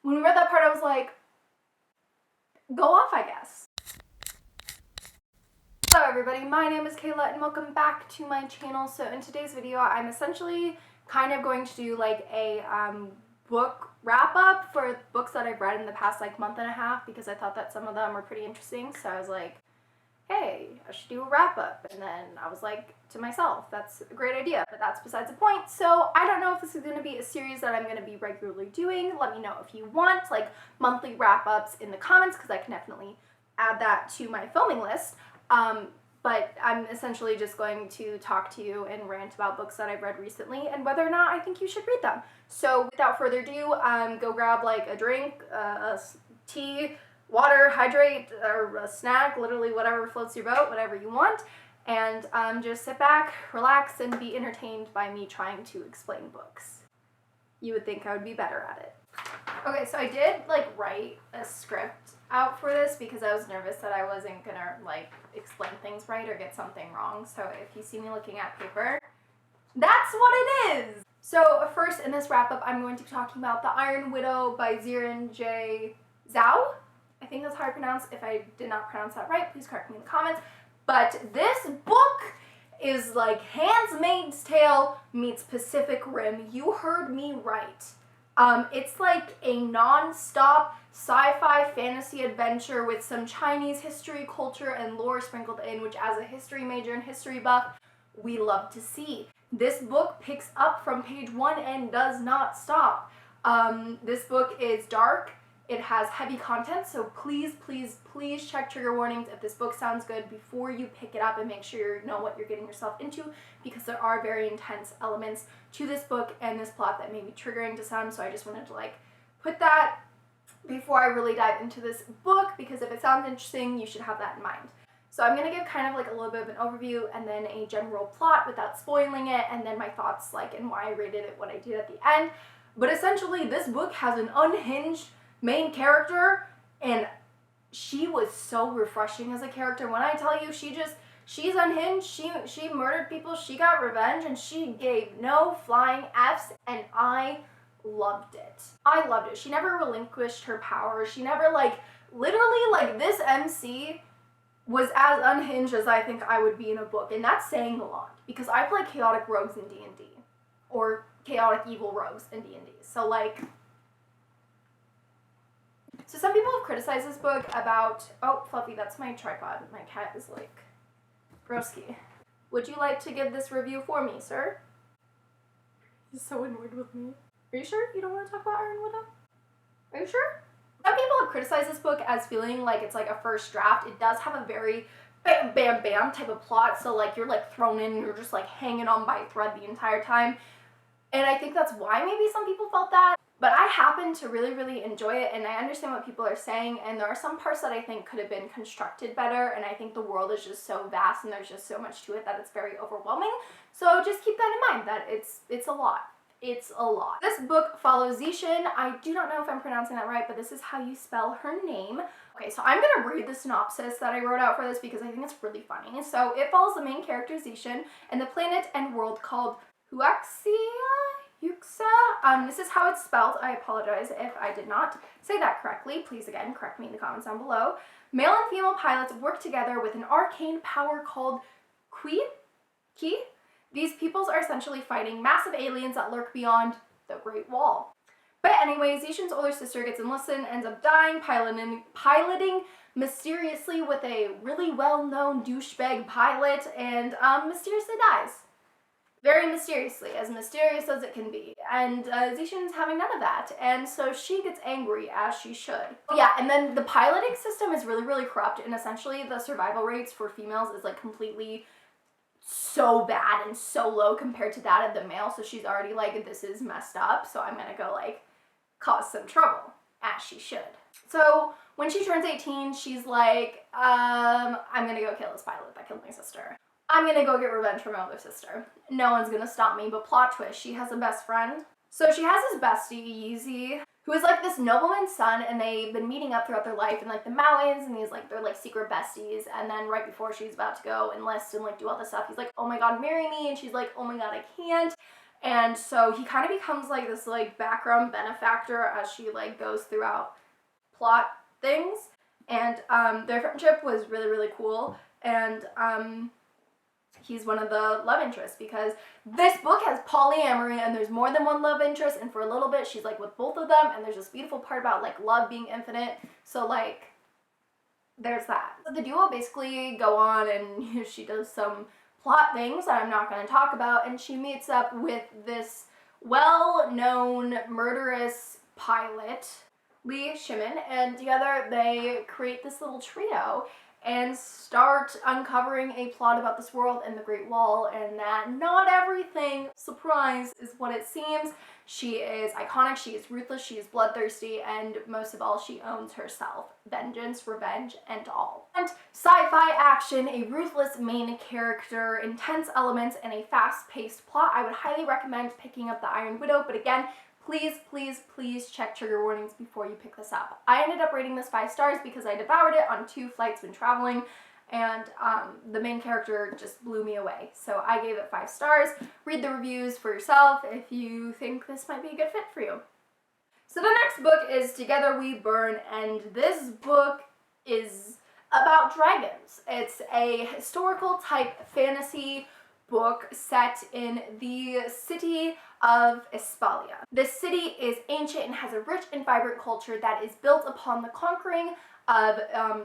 When we read that part, I was like, go off, I guess. Hello everybody, my name is Kayla and welcome back to my channel. So in today's video, I'm essentially kind of going to do like a book wrap up for books that I've read in the past like month and a half, because I thought that some of them were pretty interesting. So I was like, hey, I should do a wrap up. And then I was like to myself, that's a great idea, but that's besides the point. So I don't know if this is going to be a series that I'm going to be regularly doing. Let me know if you want like monthly wrap ups in the comments, because I can definitely add that to my filming list. But I'm essentially just going to talk to you and rant about books that I've read recently and whether or not I think you should read them. So without further ado, go grab like a drink, tea, water, hydrate, or a snack, literally whatever floats your boat, whatever you want, and just sit back, relax, and be entertained by me trying to explain books. You would think I would be better at it. Okay, so I did like write a script out for this because I was nervous that I wasn't gonna like explain things right or get something wrong. So if you see me looking at paper, that's what it is. So first in this wrap up, I'm going to be talking about The Iron Widow by Ziran J. Zhao. I think that's how I pronounce. If I did not pronounce that right, please correct me in the comments. But this book is like Handmaid's Tale meets Pacific Rim. You heard me right. It's like a non-stop sci-fi fantasy adventure with some Chinese history, culture, and lore sprinkled in, which as a history major and history buff, we love to see. This book picks up from page 1 and does not stop. This book is dark. It has heavy content, so please, please, please check trigger warnings if this book sounds good before you pick it up, and make sure you know what you're getting yourself into, because there are very intense elements to this book and this plot that may be triggering to some. So I just wanted to like put that before I really dive into this book, because if it sounds interesting, you should have that in mind. So I'm going to give kind of like a little bit of an overview and then a general plot without spoiling it, and then my thoughts like and why I rated it what I did at the end. But essentially this book has an unhinged main character, and she was so refreshing as a character. When I tell you she's unhinged, she murdered people, she got revenge, and she gave no flying F's, and I loved it. I loved it. She never relinquished her power. She never like, literally like this MC was as unhinged as I think I would be in a book, and that's saying a lot because I play chaotic rogues in D&D, or chaotic evil rogues in D&D. So like, so some people have criticized this book about, oh, Fluffy, that's my tripod. My cat is like, broski. Would you like to give this review for me, sir? He's so annoyed with me. Are you sure you don't want to talk about Iron Widow? Are you sure? Some people have criticized this book as feeling like it's like a first draft. It does have a very bam, bam, bam type of plot. So like you're like thrown in and you're just like hanging on by a thread the entire time. And I think that's why maybe some people felt that. But I happen to really, really enjoy it, and I understand what people are saying, and there are some parts that I think could have been constructed better, and I think the world is just so vast and there's just so much to it that it's very overwhelming. So just keep that in mind, that it's a lot. It's a lot. This book follows Zishin. I do not know if I'm pronouncing that right, but this is how you spell her name. Okay, so I'm gonna read the synopsis that I wrote out for this because I think it's really funny. So it follows the main character Zishin and the planet and world called Huaxia? Yuxa? This is how it's spelled. I apologize if I did not say that correctly. Please again, correct me in the comments down below. Male and female pilots work together with an arcane power called Ki? These peoples are essentially fighting massive aliens that lurk beyond the Great Wall. But anyway, Zishin's older sister gets enlisted and ends up dying, piloting mysteriously with a really well-known douchebag pilot, and mysteriously dies. Very mysteriously, as mysterious as it can be. And Zishin's having none of that, and so she gets angry, as she should. Yeah, and then the piloting system is really, really corrupt, and essentially the survival rates for females is like completely so bad and so low compared to that of the male, so she's already like, this is messed up, so I'm gonna go like cause some trouble, as she should. So when she turns 18, she's like, I'm gonna go kill this pilot that killed my sister. I'm gonna go get revenge for my older sister. No one's gonna stop me, but plot twist, she has a best friend. So she has this bestie, Yeezy, who is like this nobleman's son, and they've been meeting up throughout their life in like the mountains, and they're like secret besties. And then right before she's about to go enlist and like do all this stuff, he's like, oh my god, marry me, and she's like, oh my god, I can't. And so he kind of becomes like this like background benefactor as she like goes throughout plot things. And their friendship was really, really cool. And he's one of the love interests, because this book has polyamory and there's more than one love interest, and for a little bit she's like with both of them, and there's this beautiful part about like love being infinite. So like there's that. So the duo basically go on and she does some plot things that I'm not going to talk about, and she meets up with this well-known murderous pilot, Lee Shimon, and together they create this little trio and start uncovering a plot about this world and the Great Wall, and that not everything, surprise, is what it seems. She is iconic, she is ruthless, she is bloodthirsty, and most of all, she owns herself. Vengeance, revenge, and all. And sci-fi action, a ruthless main character, intense elements, and a fast-paced plot. I would highly recommend picking up The Iron Widow, but again, please, please, please check trigger warnings before you pick this up. I ended up rating this 5 stars because I devoured it on 2 flights when traveling, and the main character just blew me away. So I gave it 5 stars. Read the reviews for yourself if you think this might be a good fit for you. So the next book is Together We Burn, and this book is about dragons. It's a historical type fantasy book set in the city of Espalia. This city is ancient and has a rich and vibrant culture that is built upon the conquering of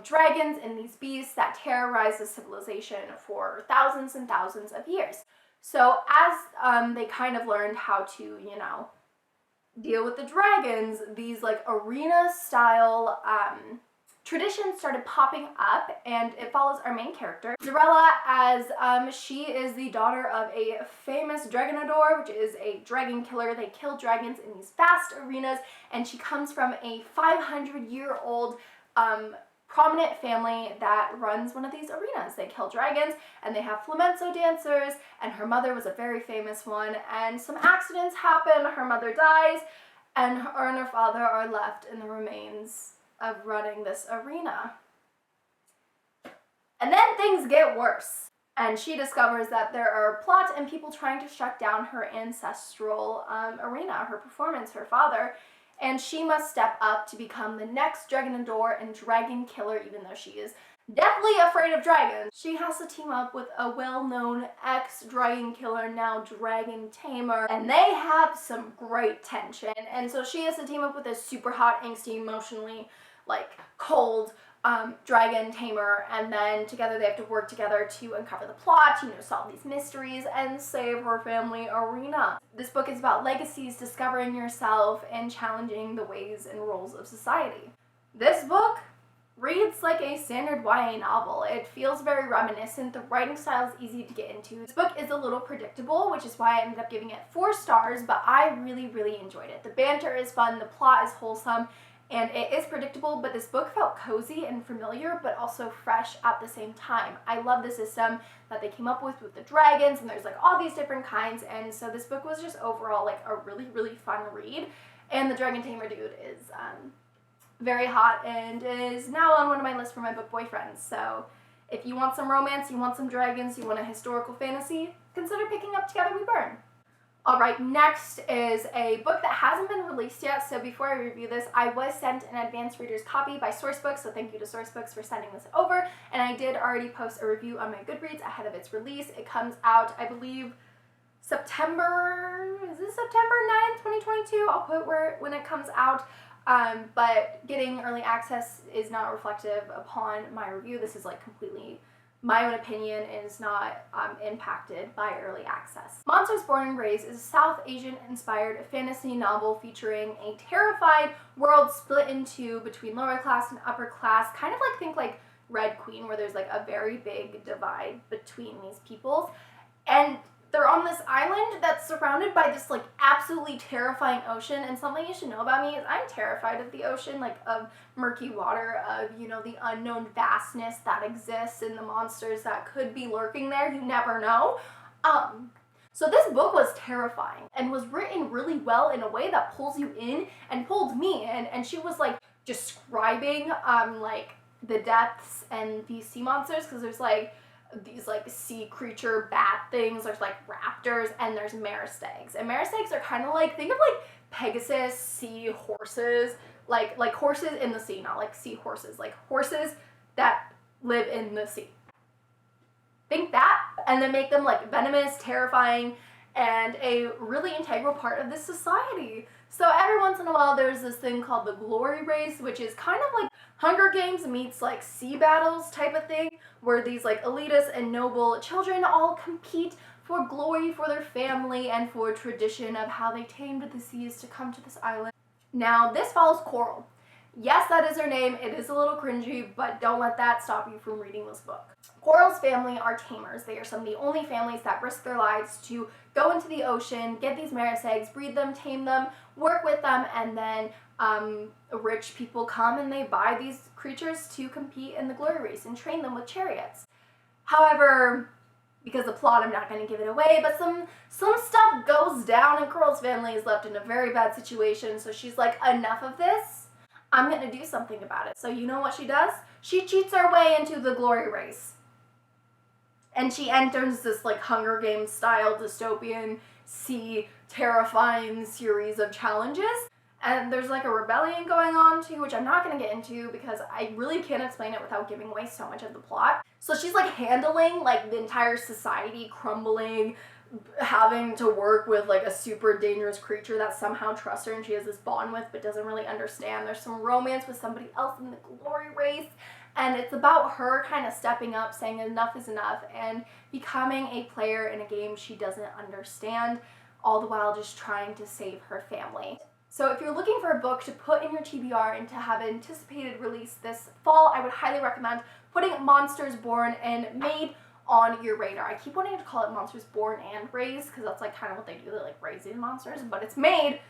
dragons and these beasts that terrorize the civilization for thousands and thousands of years. So as they kind of learned how to, you know, deal with the dragons, these like arena style traditions started popping up, and it follows our main character, Zarella, as she is the daughter of a famous dragonador, which is a dragon killer. They kill dragons in these vast arenas, and she comes from a 500-year-old prominent family that runs one of these arenas. They kill dragons, and they have flamenco dancers, and her mother was a very famous one, and some accidents happen, her mother dies, and her and her father are left in the remains of running this arena. And then things get worse, and she discovers that there are plots and people trying to shut down her ancestral arena, her performance, her father, and she must step up to become the next dragonador and dragon killer, even though she is deathly afraid of dragons. She has to team up with a well-known ex-dragon killer, now dragon tamer, and they have some great tension. And so she has to team up with this super hot, angsty, emotionally like cold dragon tamer, and then together they have to work together to uncover the plot, you know, solve these mysteries, and save her family arena. This book is about legacies, discovering yourself, and challenging the ways and roles of society. This book reads like a standard YA novel. It feels very reminiscent. The writing style is easy to get into. This book is a little predictable, which is why I ended up giving it 4 stars, but I really, really enjoyed it. The banter is fun, the plot is wholesome, and it is predictable, but this book felt cozy and familiar, but also fresh at the same time. I love the system that they came up with the dragons, and there's like all these different kinds, and so this book was just overall like a really, really fun read. And the dragon tamer dude is very hot and is now on one of my lists for my book boyfriends. So if you want some romance, you want some dragons, you want a historical fantasy, consider picking up Together We Burn. Alright, next is a book that hasn't been released yet, so before I review this, I was sent an advanced reader's copy by Sourcebooks, so thank you to Sourcebooks for sending this over, and I did already post a review on my Goodreads ahead of its release. It comes out, I believe, September 9th, 2022? I'll put when it comes out, but getting early access is not reflective upon my review. This is like completely my own opinion, is not impacted by early access. Monsters Born and Raised is a South Asian-inspired fantasy novel featuring a terrified world split in two between lower class and upper class, kind of like, think like Red Queen, where there's like a very big divide between these peoples. And they're on this island that's surrounded by this like absolutely terrifying ocean, and something you should know about me is I'm terrified of the ocean, like of murky water, of, you know, the unknown vastness that exists and the monsters that could be lurking there. You never know. So this book was terrifying and was written really well in a way that pulls you in and pulled me in, and she was like describing like the depths and these sea monsters, because there's like these like sea creature bat things. There's like raptors, and there's maristags. And maristags are kind of like, think of like Pegasus sea horses, like horses in the sea, not like sea horses, like horses that live in the sea. Think that, and then make them like venomous, terrifying, and a really integral part of this society. So every once in a while there's this thing called the glory race, which is kind of like Hunger Games meets like sea battles type of thing, where these like elitist and noble children all compete for glory for their family and for tradition of how they tamed the seas to come to this island. Now this follows Coral. Yes, that is her name. It is a little cringy, but don't let that stop you from reading this book. Coral's family are tamers. They are some of the only families that risk their lives to go into the ocean, get these maristags, breed them, tame them, work with them, and then rich people come and they buy these creatures to compete in the glory race and train them with chariots. However, because the plot, I'm not going to give it away, but some stuff goes down and Coral's family is left in a very bad situation, so she's like, enough of this. I'm going to do something about it. So you know what she does? She cheats her way into the glory race. And she enters this like Hunger Games style dystopian sea terrifying series of challenges. And there's like a rebellion going on too, which I'm not going to get into because I really can't explain it without giving away so much of the plot. So she's like handling like the entire society crumbling, having to work with like a super dangerous creature that somehow trusts her and she has this bond with but doesn't really understand. There's some romance with somebody else in the glory race, and it's about her kind of stepping up, saying enough is enough, and becoming a player in a game she doesn't understand, all the while just trying to save her family. So if you're looking for a book to put in your TBR and to have an anticipated release this fall, I would highly recommend putting Monsters Born and Made on your radar. I keep wanting to call it Monsters Born and Raised because that's like kind of what they do. They like raise these monsters, but it's made,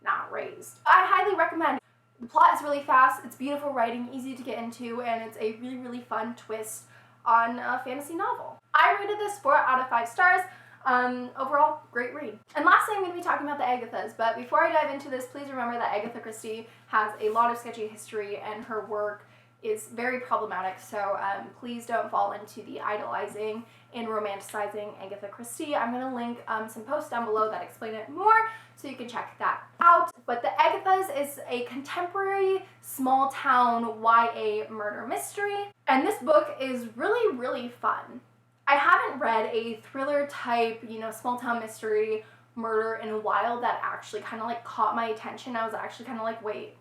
not raised. I highly recommend. The plot is really fast, it's beautiful writing, easy to get into, and it's a really, really fun twist on a fantasy novel. I rated this 4 out of 5 stars. Overall, great read. And lastly, I'm going to be talking about the Agathas, but before I dive into this, please remember that Agatha Christie has a lot of sketchy history and her work is very problematic, so please don't fall into the idolizing and romanticizing Agatha Christie. I'm going to link some posts down below that explain it more, so you can check that out. But the Agathas is a contemporary small town YA murder mystery, and this book is really, really fun. I haven't read a thriller type, small town mystery murder in a while that actually kind of like caught my attention. I was actually kind of like, wait,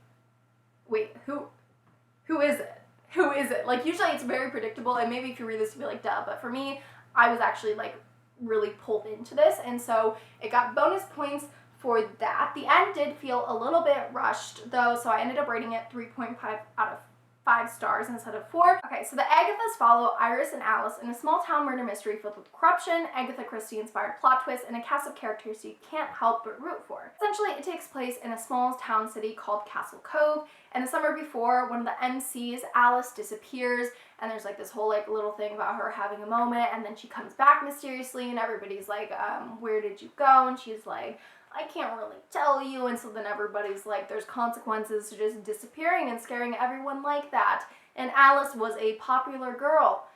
who is it? Who is it? Like, usually it's very predictable, and maybe if you read this, you'd be like, duh, but for me, I was actually like really pulled into this, and so it got bonus points for that. The end did feel a little bit rushed though, so I ended up rating it 3.5 out of 5 stars instead of 4. Okay, so the Agathas follow Iris and Alice in a small town murder mystery filled with corruption, Agatha Christie inspired plot twists, and a cast of characters you can't help but root for. Essentially, it takes place in a small town city called Castle Cove, and the summer before, one of the MCs, Alice, disappears, and there's like this whole like little thing about her having a moment, and then she comes back mysteriously, and everybody's like, where did you go? And she's like, I can't really tell you, and so then everybody's like, there's consequences to just disappearing and scaring everyone like that. And Alice was a popular girl,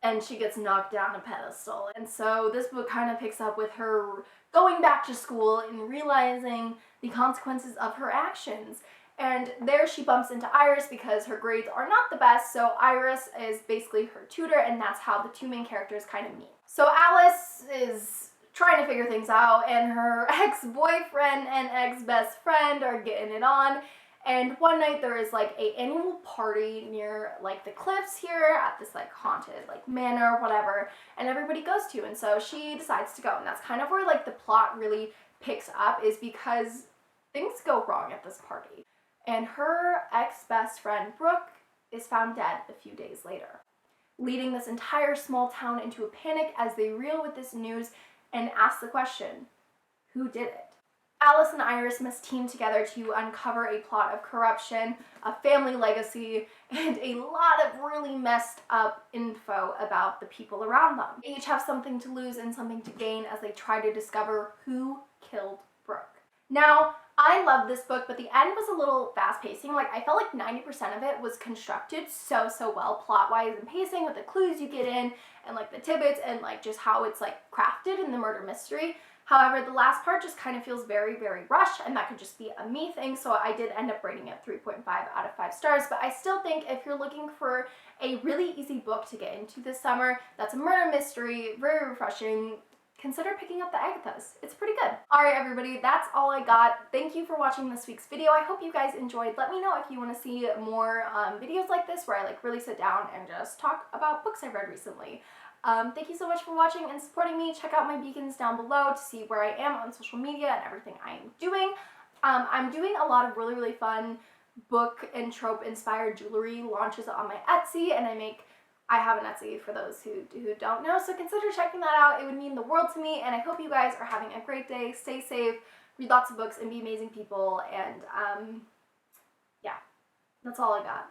and she gets knocked down a pedestal. And so this book kind of picks up with her going back to school and realizing the consequences of her actions. And there she bumps into Iris because her grades are not the best, so Iris is basically her tutor, and that's how the two main characters kind of meet. So Alice is trying to figure things out, and her ex-boyfriend and ex-best friend are getting it on, and one night there is like an annual party near like the cliffs here at this like haunted like manor or whatever, and everybody goes to, and so she decides to go, and that's kind of where like the plot really picks up, is because things go wrong at this party, and her ex-best friend Brooke is found dead a few days later, leading this entire small town into a panic as they reel with this news and ask the question, who did it? Alice and Iris must team together to uncover a plot of corruption, a family legacy, and a lot of really messed up info about the people around them. They each have something to lose and something to gain as they try to discover who killed Brooke. Now, I love this book, but the end was a little fast pacing. Like, I felt like 90% of it was constructed so well plot wise and pacing, with the clues you get in and like the tidbits and like just how it's like crafted in the murder mystery. However, the last part just kind of feels very rushed, and that could just be a me thing, so I did end up rating it 3.5 out of 5 stars. But I still think if you're looking for a really easy book to get into this summer that's a murder mystery, very refreshing, consider picking up the Agathas. It's pretty good. Alright everybody, that's all I got. Thank you for watching this week's video. I hope you guys enjoyed. Let me know if you want to see more videos like this where I like really sit down and just talk about books I've read recently. Thank you so much for watching and supporting me. Check out my beacons down below to see where I am on social media and everything I am doing. I'm doing a lot of really fun book and trope inspired jewelry launches on my Etsy, and I have an Etsy for those who don't know, so consider checking that out. It would mean the world to me, and I hope you guys are having a great day. Stay safe, read lots of books, and be amazing people, and yeah, that's all I got.